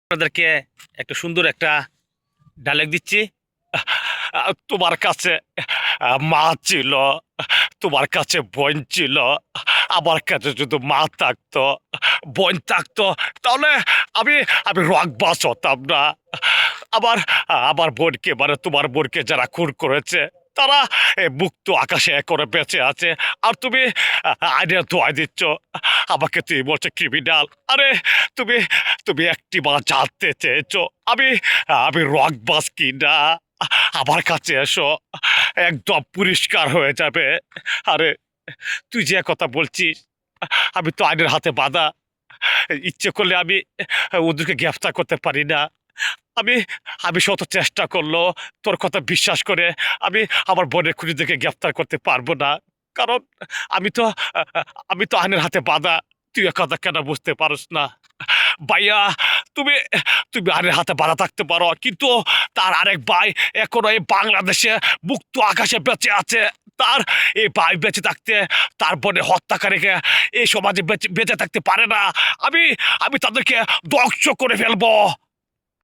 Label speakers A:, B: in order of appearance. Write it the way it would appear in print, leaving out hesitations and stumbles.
A: আপনাদেরকে একটা সুন্দর একটা ডায়লগ দিচ্ছি। তোমার কাছে মা ছিল, তোমার কাছে বোন ছিল, আমার কাছে যদি মা থাকতো, বোন থাকতো, তাহলে আমি আমি রকবাস হতাম না। আমার আমার বোনকে মানে তোমার বোনকে যারা খুন করেছে তারা মুক্ত আকাশে করে বেঁচে আছে, আর তুমি আইনের ধোয়াই দিচ্ছ আমাকে। তুই বলছো ক্রিমিনাল। আরে তুমি তুমি একটি বার জানতে চেয়েছো আমি আমি রকবাস কি না? আমার কাছে এসো, একদম পরিষ্কার হয়ে যাবে। আরে তুই যে কথা বলছিস, আমি তো আইনের হাতে বাঁধা। ইচ্ছে করলে আমি ওদেরকে গ্রেফতার করতে পারি না। আমি আমি শত চেষ্টা করলো তোর কথা বিশ্বাস করে আমি আমার বোনের খুনিদেরকে গ্রেফতার করতে পারবো না, কারণ আমি তো আমি তো আইনের হাতে বাঁধা। তুই এ কথা কেন বুঝতে পারস না ভাইয়া? তুমি তুমি আইনের হাতে বাঁধা থাকতে পারো, কিন্তু তার আরেক ভাই এখনো এই বাংলাদেশে মুক্ত আকাশে বেঁচে আছে। তার এই ভাই বেঁচে থাকতে তার বোনে হত্যাকারীকে এই সমাজে বেঁচে বেঁচে থাকতে পারে না। আমি আমি তাদেরকে ধ্বংস করে ফেলবো।